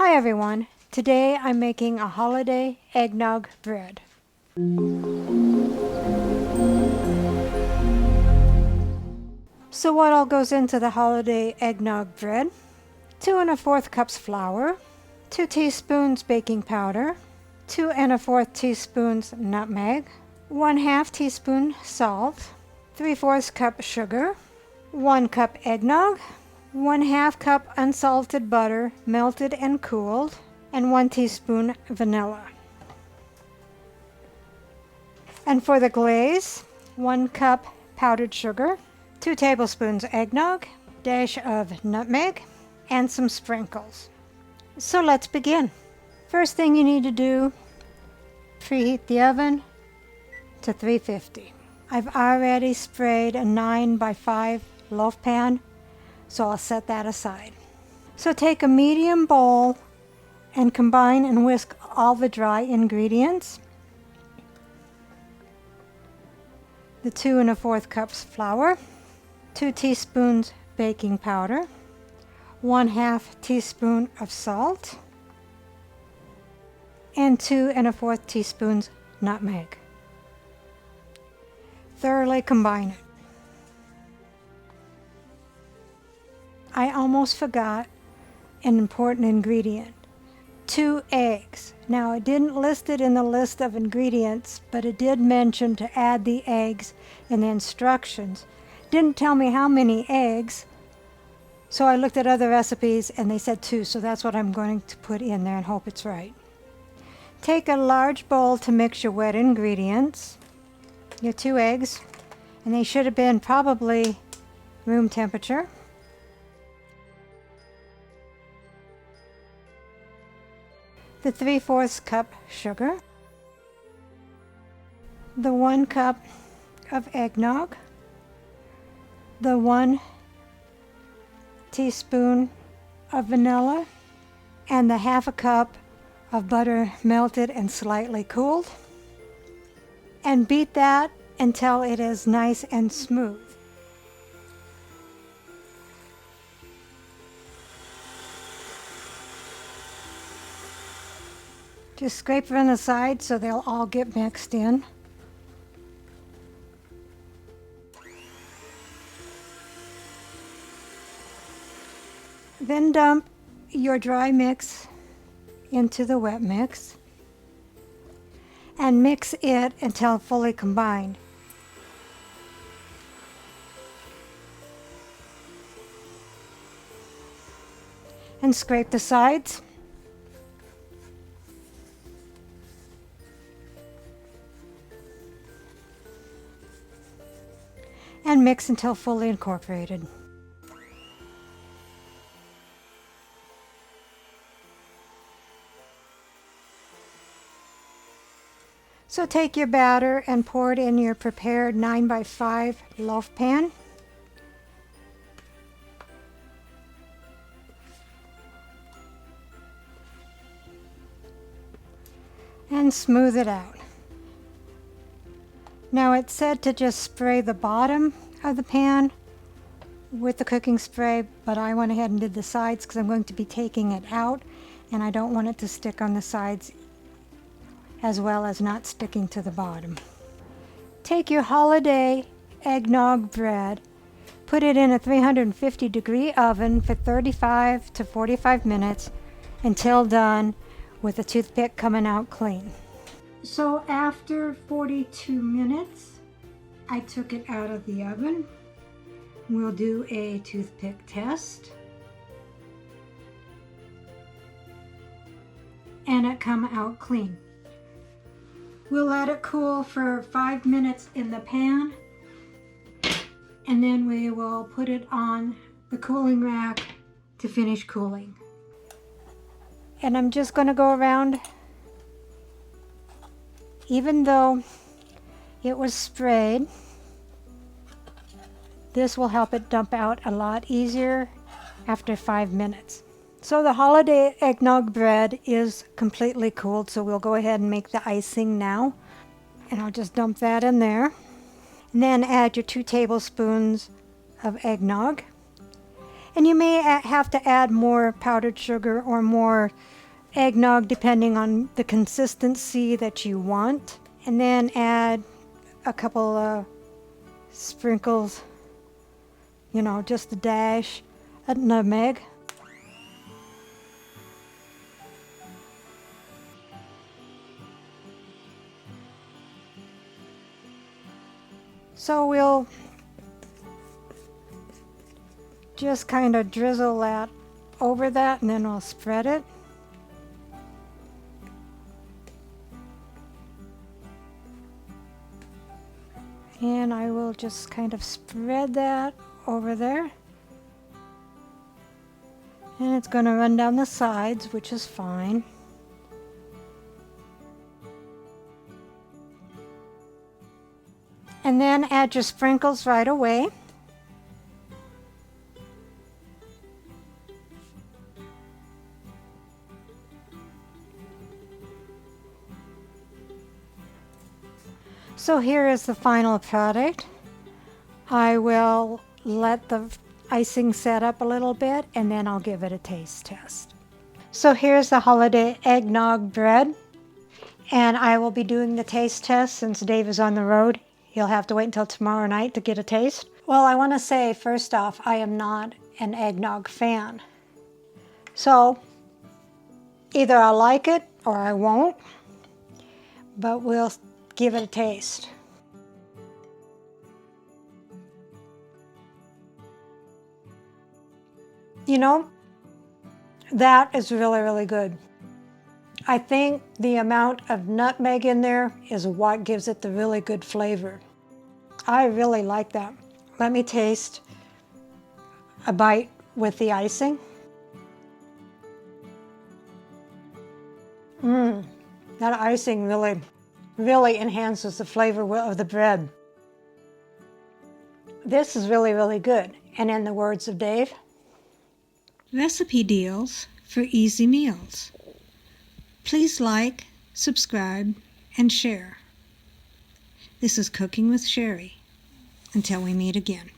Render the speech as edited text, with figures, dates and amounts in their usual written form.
Hi everyone, today I'm making a holiday eggnog bread. So what all goes into the holiday eggnog bread? 2¼ cups flour, 2 teaspoons baking powder, 2¼ teaspoons nutmeg, 1/2 teaspoon salt, 3/4 cup sugar, 1 cup eggnog, 1/2 cup unsalted butter melted and cooled, and 1 teaspoon vanilla. And for the glaze, 1 cup powdered sugar, 2 tablespoons eggnog, dash of nutmeg, and some sprinkles. So let's begin. First thing you need to do, preheat the oven to 350. I've already sprayed a 9x5 loaf pan, so I'll set that aside. So take a medium bowl and combine and whisk all the dry ingredients. The 2¼ cups flour, 2 teaspoons baking powder, 1/2 teaspoon of salt, and 2¼ teaspoons nutmeg. Thoroughly combine it. I almost forgot an important ingredient. 2 eggs. Now, it didn't list it in the list of ingredients, but it did mention to add the eggs in the instructions. Didn't tell me how many eggs, so I looked at other recipes and they said 2, so that's what I'm going to put in there and hope it's right. Take a large bowl to mix your wet ingredients, your 2 eggs, and they should have been probably room temperature. The 3/4 cup sugar, the 1 cup of eggnog, the 1 teaspoon of vanilla, and the 1/2 cup of butter melted and slightly cooled. And beat that until it is nice and smooth. Just scrape it on the side so they'll all get mixed in. Then dump your dry mix into the wet mix and mix it until fully combined. And scrape the sides. And mix until fully incorporated. So take your batter and pour it in your prepared 9x5 loaf pan. And smooth it out. Now it's said to just spray the bottom of the pan with the cooking spray, but I went ahead and did the sides because I'm going to be taking it out and I don't want it to stick on the sides as well as not sticking to the bottom. Take your holiday eggnog bread, put it in a 350-degree oven for 35 to 45 minutes until done with a toothpick coming out clean. So after 42 minutes, I took it out of the oven. We'll do a toothpick test. And it come out clean. We'll let it cool for 5 minutes in the pan, and then we will put it on the cooling rack to finish cooling. And I'm just going to go around. Even though it was sprayed, this will help it dump out a lot easier after 5 minutes. So the holiday eggnog bread is completely cooled, so we'll go ahead and make the icing now. And I'll just dump that in there. And then add your 2 tablespoons of eggnog. And you may have to add more powdered sugar or more eggnog depending on the consistency that you want. And then add a couple of sprinkles, you know, just a dash of nutmeg. So we'll just kind of drizzle that over that, and then we'll spread it. And I will just kind of spread that over there. And it's going to run down the sides, which is fine. And then add your sprinkles right away. So here is the final product. I will let the icing set up a little bit and then I'll give it a taste test. So here's the holiday eggnog bread, and I will be doing the taste test since Dave is on the road. He'll have to wait until tomorrow night to get a taste. Well, I want to say first off, I am not an eggnog fan. So either I like it or I won't, but we'll give it a taste. You know, that is really, really good. I think the amount of nutmeg in there is what gives it the really good flavor. I really like that. Let me taste a bite with the icing. That icing really enhances the flavor of the bread. This is really, really good. And in the words of Dave, recipe deals for easy meals. Please like, subscribe, and share. This is Cooking with Sherry. Until we meet again.